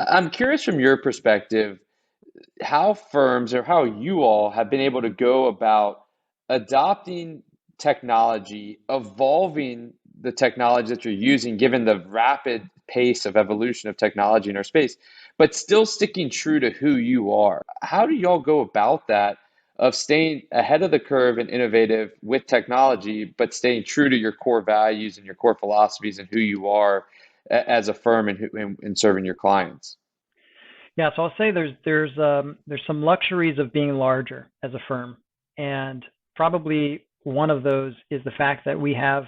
I'm curious from your perspective, how firms or how you all have been able to go about adopting technology, evolving the technology that you're using, given the rapid pace of evolution of technology in our space, but still sticking true to who you are. How do y'all go about that of staying ahead of the curve and innovative with technology, but staying true to your core values and your core philosophies and who you are as a firm and, and serving your clients? Yeah, so I'll say there's some luxuries of being larger as a firm, and probably one of those is the fact that we have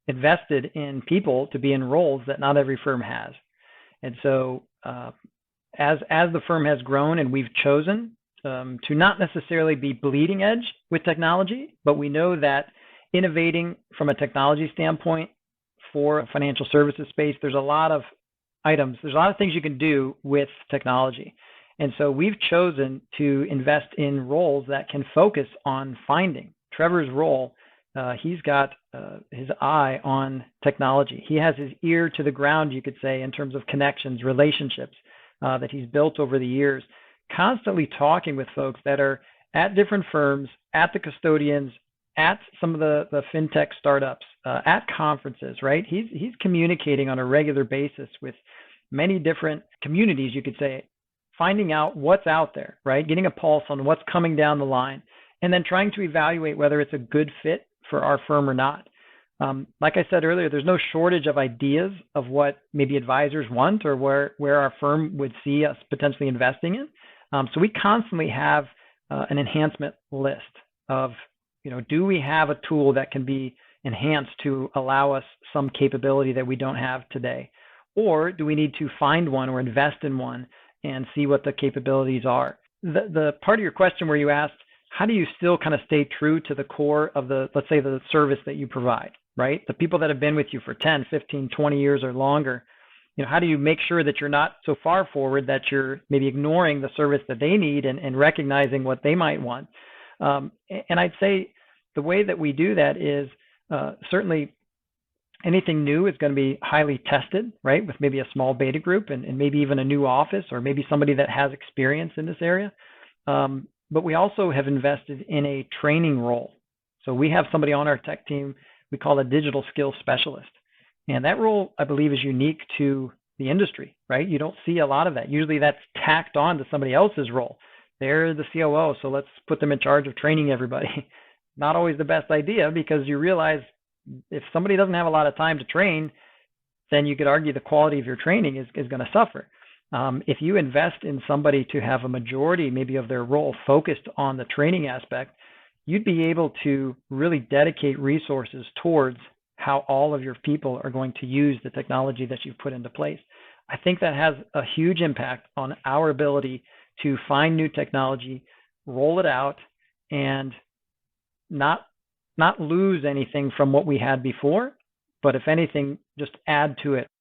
invested in people to be in roles that not every firm has. And so, as the firm has grown and we've chosen to not necessarily be bleeding edge with technology, but we know that innovating from a technology standpoint for a financial services space, there's a lot of there's a lot of things you can do with technology. And so we've chosen to invest in roles that can focus on finding. Trevor's role, he's got his eye on technology. He has his ear to the ground, you could say, in terms of connections, relationships that he's built over the years, constantly talking with folks that are at different firms, at the custodians, at some of the fintech startups, at conferences, right? He's communicating on a regular basis with many different communities, you could say, finding out what's out there, right? Getting a pulse on what's coming down the line, and then trying to evaluate whether it's a good fit for our firm or not. Like I said earlier, there's no shortage of ideas of what maybe advisors want or where our firm would see us potentially investing in. So we constantly have an enhancement list of, do we have a tool that can be enhanced to allow us some capability that we don't have today? Or do we need to find one or invest in one and see what the capabilities are? The part of your question where you asked, how do you still kind of stay true to the core of let's say the service that you provide, right? The people that have been with you for 10, 15, 20 years or longer, how do you make sure that you're not so far forward that you're maybe ignoring the service that they need and recognizing what they might want? And I'd say the way that we do that is certainly anything new is going to be highly tested, right? With maybe a small beta group and maybe even a new office or maybe somebody that has experience in this area. But we also have invested in a training role. So we have somebody on our tech team we call a digital skills specialist. And that role, I believe, is unique to the industry, right? You don't see a lot of that. Usually that's tacked on to somebody else's role. They're the COO, so let's put them in charge of training everybody. Not always the best idea, because you realize if somebody doesn't have a lot of time to train, then you could argue the quality of your training is going to suffer. If you invest in somebody to have a majority maybe of their role focused on the training aspect, you'd be able to really dedicate resources towards how all of your people are going to use the technology that you've put into place. I think that has a huge impact on our ability to find new technology, roll it out, and not lose anything from what we had before, but if anything, just add to it.